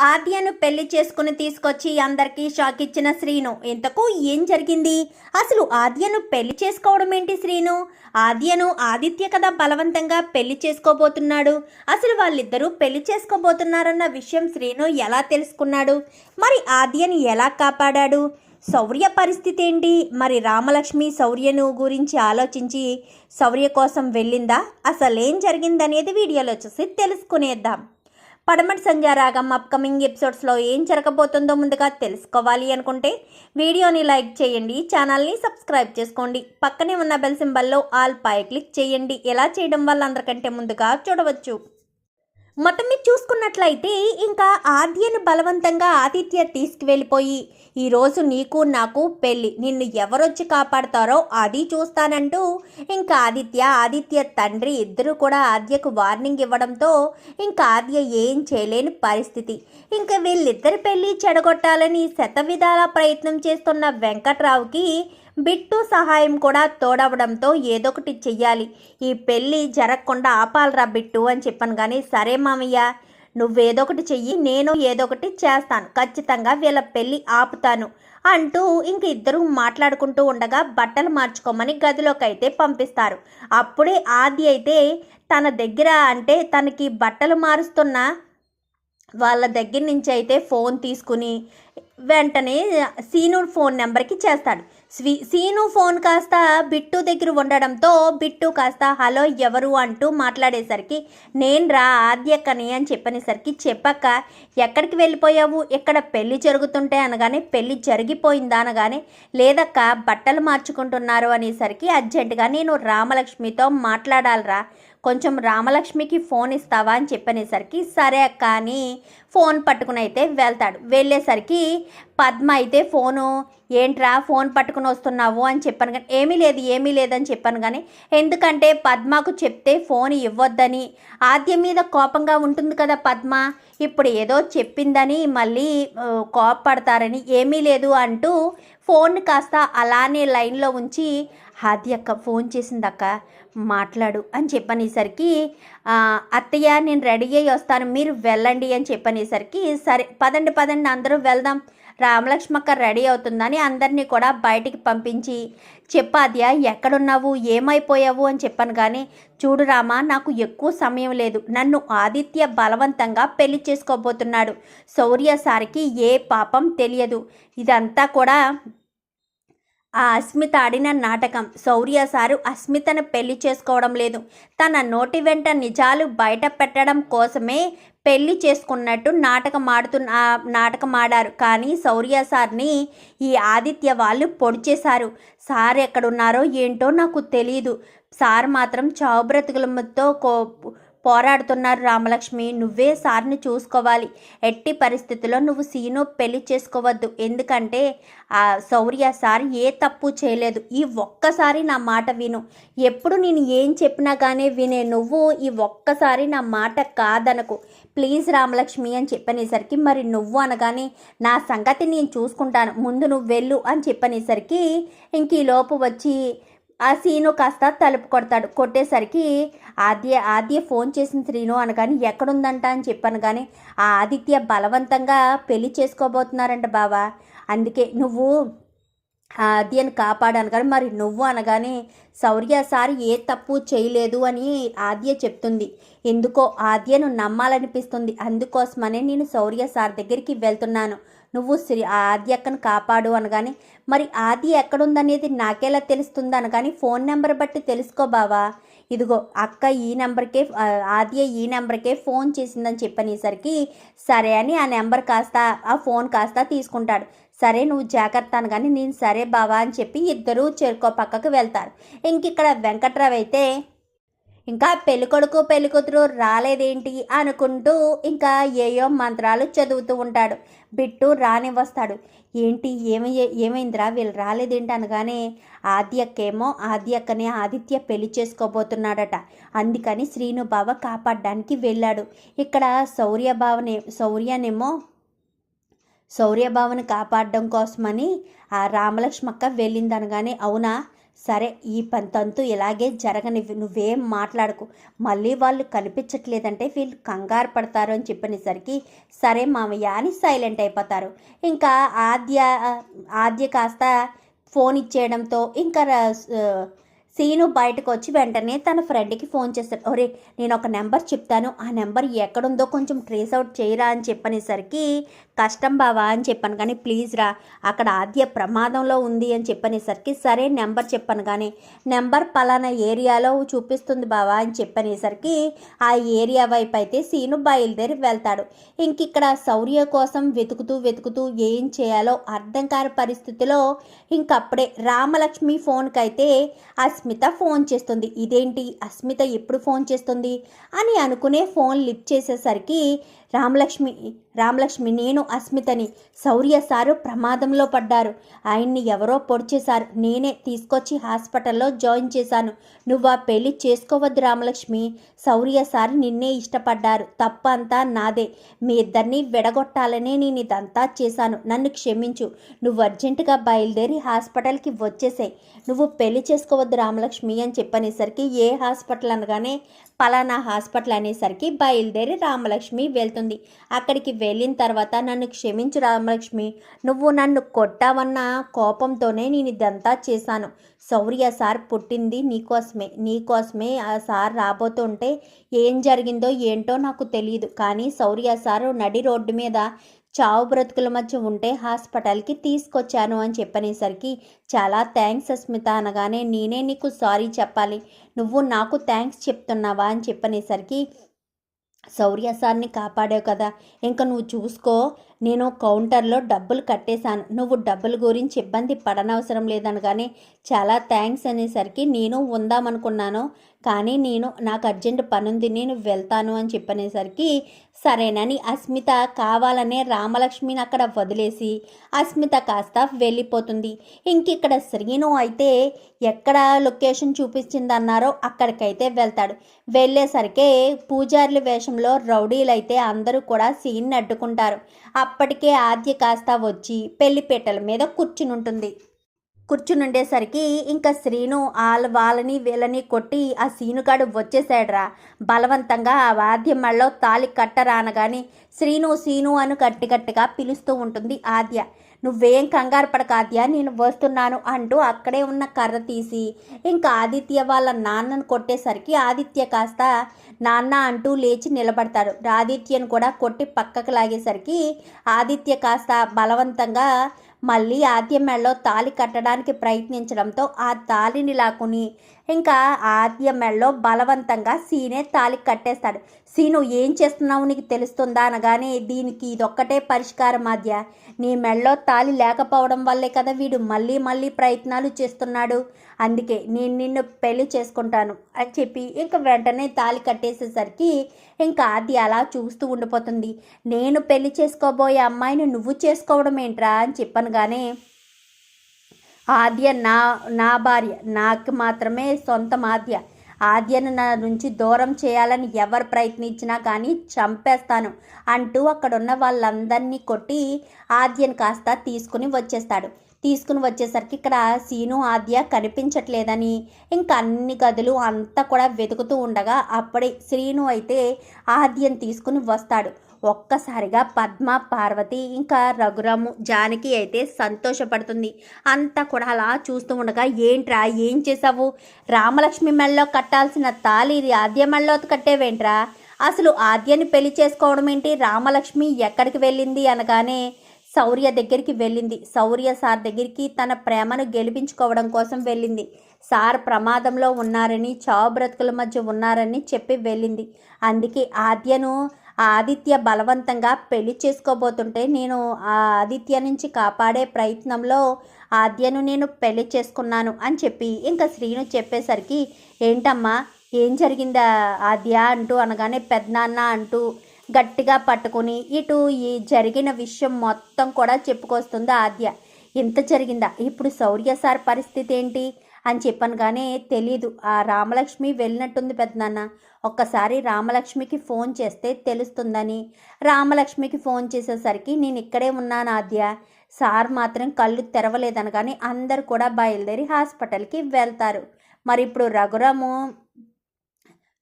ఆద్యను పెళ్లి చేసుకుని తీసుకొచ్చి అందరికీ షాక్ ఇచ్చిన శ్రీను. ఇంతకు ఏం జరిగింది? అసలు ఆద్యను పెళ్లి చేసుకోవడం ఏంటి శ్రీను? ఆద్యను ఆదిత్య కదా బలవంతంగా పెళ్లి చేసుకోబోతున్నాడు. అసలు వాళ్ళిద్దరూ పెళ్లి చేసుకోబోతున్నారన్న విషయం శ్రీను ఎలా తెలుసుకున్నాడు? మరి ఆద్యను ఎలా కాపాడాడు? శౌర్య పరిస్థితి ఏంటి? మరి రామలక్ష్మి శౌర్యను గురించి ఆలోచించి శౌర్య కోసం వెళ్ళిందా? అసలేం జరిగిందనేది వీడియోలో చూసి తెలుసుకునేద్దాం. పడమటి సంధ్యారాగం అప్కమింగ్ ఎపిసోడ్స్లో ఏం జరగబోతుందో ముందుగా తెలుసుకోవాలి అనుకుంటే వీడియోని లైక్ చేయండి, ఛానల్ని సబ్స్క్రైబ్ చేసుకోండి, పక్కనే ఉన్న బెల్ సింబల్లో ఆల్ పై క్లిక్ చేయండి. ఎలా చేయడం వల్ల అందరికంటే ముందుగా చూడవచ్చు. మొత్తం మీరు చూసుకున్నట్లయితే ఇంకా ఆద్యను బలవంతంగా ఆదిత్య తీసుకువెళ్ళిపోయి ఈరోజు నీకు నాకు పెళ్ళి, నిన్ను ఎవరొచ్చి కాపాడతారో అది చూస్తానంటూ ఇంకా ఆదిత్య తండ్రి ఇద్దరు కూడా ఆద్యకు వార్నింగ్ ఇవ్వడంతో ఇంకా ఆద్య ఏం చేయలేని పరిస్థితి. ఇంకా వీళ్ళిద్దరి పెళ్ళి చెడగొట్టాలని శతవిధాల ప్రయత్నం చేస్తున్న వెంకట్రావుకి బిట్టు సహాయం కూడా తోడవడంతో ఏదొకటి చెయ్యాలి, ఈ పెళ్ళి జరగకుండా ఆపాలరా బిట్టు అని చెప్పాను. కానీ సరే మామయ్య, నువ్వేదొకటి చెయ్యి, నేను ఏదొకటి చేస్తాను, ఖచ్చితంగా వీళ్ళ పెళ్ళి ఆపుతాను అంటూ ఇంక ఇద్దరు మాట్లాడుకుంటూ ఉండగా బట్టలు మార్చుకోమని గదిలోకి అయితే పంపిస్తారు. అప్పుడే ఆది అయితే తన దగ్గర అంటే తనకి బట్టలు మారుస్తున్న వాళ్ళ దగ్గర నుంచి అయితే ఫోన్ తీసుకుని వెంటనే సీను ఫోన్ నెంబర్కి చేస్తాడు. సీను ఫోన్ కాస్త బిట్టు దగ్గర ఉండడంతో బిట్టు కాస్త హలో ఎవరు అంటూ మాట్లాడేసరికి నేను రా ఆద్యక్కని అని చెప్పనేసరికి చెప్పక్క ఎక్కడికి వెళ్ళిపోయావు, ఇక్కడ పెళ్ళి జరుగుతుంటే అనగానే పెళ్ళి జరిగిపోయిందా అనగానే లేదక్క బట్టలు మార్చుకుంటున్నారు అనేసరికి అర్జెంటుగా నేను రామలక్ష్మితో మాట్లాడాలిరా, కొంచెం రామలక్ష్మికి ఫోన్ ఇస్తావా అని చెప్పనేసరికి సరే అక్క అని ఫోన్ పట్టుకుని అయితే వెళ్తాడు. వెళ్ళేసరికి పద్మ అయితే ఫోను ఏంట్రా ఫోన్ పట్టుకుని వస్తున్నావు అని చెప్పాను కానీ ఏమీ లేదని చెప్పాను. కానీ ఎందుకంటే పద్మకు చెప్తే ఫోన్ ఇవ్వొద్దని ఆద్య మీద కోపంగా ఉంటుంది కదా పద్మ, ఇప్పుడు ఏదో చెప్పిందని మళ్ళీ కోపపడతారని ఏమీ లేదు అంటూ ఫోన్ కాస్త అలానే లైన్లో ఉంచి ఆద్యక్క ఫోన్ చేసిందక్క మాట్లాడు అని చెప్పనేసరికి అత్తయ్య నేను రెడీ అయ్యి వస్తాను మీరు వెళ్ళండి అని చెప్పనేసరికి సరే పదండి అందరూ వెళ్దాం, రామలక్ష్మక్క రెడీ అవుతుందని అందరినీ కూడా బయటికి పంపించి చెప్పాద్య ఎక్కడున్నావు ఏమైపోయావు అని చెప్పాను. కానీ చూడు రామా, నాకు ఎక్కువ సమయం లేదు, నన్ను ఆదిత్య బలవంతంగా పెళ్లి చేసుకోబోతున్నాడు, శౌర్య సారికి ఏ పాపం తెలియదు, ఇదంతా కూడా ఆ అస్మిత ఆడిన నాటకం, శౌర్య సారు అస్మితను పెళ్లి చేసుకోవడం లేదు, తన నోటి వెంట నిజాలు బయట పెట్టడం కోసమే పెళ్లి చేసుకున్నట్టు నాటకం ఆడారు. కానీ శౌర్య సార్ని ఈ ఆదిత్య వాళ్ళు పొడి చేశారు. సార్ ఎక్కడున్నారో ఏంటో నాకు తెలియదు, సార్ మాత్రం చావు బ్రతుకులతో పోరాడుతున్నారు. రామలక్ష్మి నువ్వే సార్ని చూసుకోవాలి, ఎట్టి పరిస్థితుల్లో నువ్వు సీను పెళ్లి చేసుకోవద్దు, ఎందుకంటే ఆ శౌర్య సార్ ఏ తప్పు చేయలేదు, ఈ ఒక్కసారి నా మాట విను, ఎప్పుడు నేను ఏం చెప్పినా కానీ వినే నువ్వు ఈ ఒక్కసారి నా మాట కాదనకు ప్లీజ్ రామలక్ష్మి అని చెప్పనేసరికి మరి నువ్వు అనగానే నా సంగతి నేను చూసుకుంటాను, ముందు నువ్వు వెళ్ళు అని చెప్పనేసరికి ఇంక ఈ లోపు వచ్చి ఆ సీను కాస్త తలుపు కొట్టేసరికి ఆద్య ఫోన్ చేసిన శ్రీను అనగాని ఎక్కడుందంట అని చెప్పాను. కానీ ఆ ఆదిత్య బలవంతంగా పెళ్లి చేసుకోబోతున్నారంట బావా, అందుకే నువ్వు ఆద్యను కాపాడాను. కానీ మరి నువ్వు అనగానే శౌర్య సార్ ఏ తప్పు చేయలేదు అని ఆద్య చెప్తుంది. ఎందుకో ఆద్యను నమ్మాలనిపిస్తుంది, అందుకోసమనే నేను శౌర్య సార్ దగ్గరికి వెళ్తున్నాను, నువ్వు ఆద్యక్కను కాపాడు అనగానే మరి ఆది ఎక్కడుందనేది నాకెలా తెలుస్తుంది అనగాని ఫోన్ నెంబర్ బట్టి తెలుసుకో బావా, ఇదిగో అక్క ఈ నెంబర్కే ఆద్య ఈ నెంబర్కే ఫోన్ చేసిందని చెప్పనేసరికి సరే అని ఆ నెంబర్ కాస్త ఆ ఫోన్ కాస్త తీసుకుంటాడు. సరే నువ్వు జాగ్రత్త అనగానే నేను సరే బావా అని చెప్పి ఇద్దరూ చెరుకో పక్కకు వెళ్తారు. ఇంక ఇక్కడ వెంకట్రావు అయితే ఇంకా పెళ్ళికొడుకు పెళ్ళికూతురు రాలేదేంటి అనుకుంటూ ఇంకా ఏయో మంత్రాలు చదువుతూ ఉంటాడు. బిట్టు రాని వస్తాడు. ఏంటి ఏమైందిరా వీళ్ళు రాలేదేంటి అనగానే ఆద్యక్కనే ఆదిత్య పెళ్లి చేసుకోబోతున్నాడట, అందుకని శ్రీను బావ కాపాడడానికి వెళ్ళాడు. ఇక్కడ శౌర్యబావని కాపాడడం కోసమని ఆ రామలక్ష్మక్క వెళ్ళిందనగానే అవునా సరే ఈ తంతు ఇలాగే జరగనివ్వు, నువ్వేం మాట్లాడకు, మళ్ళీ వాళ్ళు కనిపించట్లేదంటే వీళ్ళు కంగారు పడతారు అని చెప్పనేసరికి సరే మామయ్య అని సైలెంట్ అయిపోతారు. ఇంకా ఆద్య కాస్త ఫోన్ ఇచ్చేయడంతో ఇంకా సీను బయటకు వచ్చి వెంటనే తన ఫ్రెండ్కి ఫోన్ చేస్తాడు. ఒరే నేను ఒక నెంబర్ చెప్తాను, ఆ నెంబర్ ఎక్కడుందో కొంచెం ట్రేస్ అవుట్ చేయరా అని చెప్పనేసరికి కష్టం బావా అని చెప్పాను కానీ ప్లీజ్ రా, అక్కడ ఆద్య ప్రమాదంలో ఉంది అని చెప్పనేసరికి సరే నెంబర్ చెప్పాను కానీ నెంబర్ పలానా ఏరియాలో చూపిస్తుంది బావా అని చెప్పనేసరికి ఆ ఏరియా వైపు అయితే సీను బయలుదేరి వెళ్తాడు. ఇక్కడ శౌర్య కోసం వెతుకుతూ ఏం చేయాలో అర్థం కాని పరిస్థితిలో ఇంకప్పుడే రామలక్ష్మి ఫోన్కి అయితే అస్మిత ఫోన్ చేస్తుంది. ఇదేంటి అస్మిత ఎప్పుడు ఫోన్ చేస్తుంది అని అనుకునే ఫోన్ లిఫ్ట్ చేసేసరికి రామలక్ష్మి నేను అస్మితని, శౌర్య సారు ప్రమాదంలో పడ్డారు, ఆయన్ని ఎవరో పొడిచేశారు, నేనే తీసుకొచ్చి హాస్పిటల్లో జాయిన్ చేశాను, నువ్వు ఆ పెళ్లి చేసుకోవద్దు రామలక్ష్మి, శౌర్య సార్ నిన్నే ఇష్టపడ్డారు, తప్పంతా నాదే, మీ ఇద్దరిని విడగొట్టాలనే నేను ఇదంతా చేశాను, నన్ను క్షమించు, నువ్వు అర్జెంటుగా బయలుదేరి హాస్పిటల్కి వచ్చేసాయి, నువ్వు పెళ్లి చేసుకోవద్దు రామలక్ష్మి అని చెప్పనేసరికి ఏ హాస్పిటల్ అనగానే పలానా హాస్పిటల్ అనేసరికి బయలుదేరి రామలక్ష్మి వెళ్తుంది. అక్కడికి వెళ్ళిన తర్వాత నన్ను క్షమించు రామలక్ష్మి, నువ్వు నన్ను కొట్టావన్న కోపంతోనే నేను ఇదంతా చేశాను, శౌర్య సార్ పుట్టింది నీకోసమే ఆ సార్ రాబోతుంటే ఏం జరిగిందో ఏంటో నాకు తెలియదు, కానీ శౌర్య సార్ నడి రోడ్డు మీద చావు బ్రతుకుల మధ్య ఉంటే హాస్పిటల్కి తీసుకొచ్చాను అని చెప్పనేసరికి చాలా థ్యాంక్స్ అస్మిత అనగానే నేనే నీకు సారీ చెప్పాలి, నువ్వు నాకు థ్యాంక్స్ చెప్తున్నావా అని చెప్పనేసరికి శౌర్య సార్ని కాపాడావు కదా, ఇంకా నువ్వు చూసుకో, నేను కౌంటర్లో డబ్బులు కట్టేశాను, నువ్వు డబ్బుల గురించి ఇబ్బంది పడనవసరం లేదనగానే చాలా థ్యాంక్స్ అనేసరికి నేను ఉందామనుకున్నాను, కానీ నాకు అర్జెంట్ పనుంది నేను వెళ్తాను అని చెప్పనేసరికి సరేనని అస్మిత కావాలనే రామలక్ష్మిని అక్కడ వదిలేసి అస్మిత కాస్త వెళ్ళిపోతుంది. ఇక్కడ శ్రీను అయితే ఎక్కడ లొకేషన్ చూపించిందన్నారో అక్కడికైతే వెళ్తాడు. వెళ్ళేసరికి పూజారుల వేషంలో రౌడీలు అయితే అందరూ కూడా సీన్ని అడ్డుకుంటారు. అప్పటికే ఆద్య కాస్త వచ్చి పెళ్లిపీటల మీద కూర్చునుండేసరికి ఇంకా శ్రీను వాళ్ళని వీళ్ళని కొట్టి ఆ సీనుగాడు వచ్చేసాడురా, బలవంతంగా ఆ వాద్యం మెడలో తాళి కట్టరా అనగాని సీను అని గట్టిగా పిలుస్తూ ఉంటుంది ఆద్య. నువ్వేం కంగారు పడక ఆద్య, నేను వస్తున్నాను అంటూ అక్కడే ఉన్న కర్ర తీసి ఇంకా ఆదిత్య వాళ్ళ నాన్నను కొట్టేసరికి ఆదిత్య కాస్త నాన్న అంటూ లేచి నిలబడతాడు. ఆదిత్యను కూడా కొట్టి పక్కకు లాగేసరికి ఆదిత్య కాస్త బలవంతంగా మళ్ళీ ఆద్య మెడలో తాళి కట్టడానికి ప్రయత్నించడంతో ఆ తాళిని లాక్కుని ఇంకా ఆద్య మెడలో బలవంతంగా సీనే తాళి కట్టేస్తాడు. సీను ఏం చేస్తున్నావు నీకు తెలుస్తుందా అనగానే దీనికి ఇదొక్కటే పరిష్కారం ఆద్య, నీ మెడలో తాళి లేకపోవడం వల్లే కదా వీడు మళ్ళీ ప్రయత్నాలు చేస్తున్నాడు, అందుకే నేను నిన్ను పెళ్లి చేసుకుంటాను అని చెప్పి ఇంకా వెంటనే తాళి కట్టేసేసరికి ఇంకా ఆద్య అలా చూస్తూ ఉండిపోతుంది. నేను పెళ్లి చేసుకోబోయే అమ్మాయిని నువ్వు చేసుకోవడం ఏంట్రా అని చెప్పనుగానే ఆద్య నా భార్య, నాకు మాత్రమే సొంతం ఆద్యను నా నుంచి దూరం చేయాలని ఎవరు ప్రయత్నించినా కానీ చంపేస్తాను అంటూ అక్కడున్న వాళ్ళందరినీ కొట్టి ఆద్యను కాస్త తీసుకుని వచ్చేసరికి ఇక్కడ సీను ఆద్య కనిపించట్లేదని ఇంకా అన్ని గదులు అంతా కూడా వెతుకుతూ ఉండగా అప్పుడే శ్రీను అయితే ఆద్యను తీసుకుని వస్తాడు. ఒక్కసారిగా పద్మ, పార్వతి ఇంకా రఘురాము, జానకి అయితే సంతోషపడుతుంది. అంతా కూడా అలా చూస్తూ ఉండగా ఏంట్రా ఏం చేసావు, రామలక్ష్మి మెడలో కట్టాల్సిన తాళి ఆద్య మెడలో కట్టేవేంట్రా, అసలు ఆద్యని పెళ్లి చేసుకోవడం ఏంటి, రామలక్ష్మి ఎక్కడికి వెళ్ళింది అనగానే శౌర్య దగ్గరికి వెళ్ళింది. శౌర్య సార్ దగ్గరికి తన ప్రేమను గెలిపించుకోవడం కోసం వెళ్ళింది. సార్ ప్రమాదంలో ఉన్నారని, చావు బ్రతుకుల మధ్య ఉన్నారని చెప్పి వెళ్ళింది. అందుకే ఆదిత్య బలవంతంగా పెళ్లి చేసుకోబోతుంటే నేను ఆ ఆదిత్య నుంచి కాపాడే ప్రయత్నంలో ఆద్యను నేను పెళ్లి చేసుకున్నాను అని చెప్పి ఇంకా శ్రీను చెప్పేసరికి ఏంటమ్మా ఏం జరిగిందా ఆద్య అంటూ అనగానే పెద్దనాన్న అంటూ గట్టిగా పట్టుకుని ఇటు ఈ జరిగిన విషయం మొత్తం కూడా చెప్పుకొస్తుంది ఆద్య. ఇంత జరిగిందా, ఇప్పుడు శౌర్య సార్ పరిస్థితి ఏంటి అని చెప్పనగానే తెలీదు, ఆ రామలక్ష్మి వెళ్ళినట్టుంది పెద్దనాన్న, ఒక్కసారి రామలక్ష్మికి ఫోన్ చేస్తే తెలుస్తుందని రామలక్ష్మికి ఫోన్ చేసేసరికి నేను ఇక్కడే ఉన్నాను ఆద్య, సార్ మాత్రం కళ్ళు తెరవలేదనగానే అందరు కూడా బయలుదేరి హాస్పిటల్కి వెళ్తారు. మరి ఇప్పుడు రఘురాము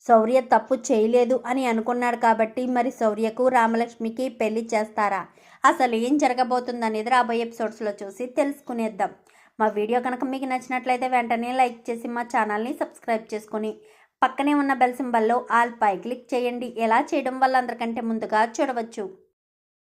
శౌర్య తప్పు చేయలేదు అని అనుకున్నాడు కాబట్టి మరి శౌర్యకు రామలక్ష్మికి పెళ్లి చేస్తారా? అసలు ఏం జరగబోతుందనేది రాబోయే ఎపిసోడ్స్లో చూసి తెలుసుకునేద్దాం. మా వీడియో కనుక మీకు నచ్చినట్లయితే వెంటనే లైక్ చేసి మా ఛానల్ని సబ్స్క్రైబ్ చేసుకుని పక్కనే ఉన్న బెల్ సింబల్లో ఆల్ పై క్లిక్ చేయండి. ఎలా చేయడం వల్ల అందరికంటే ముందుగా చూడవచ్చు.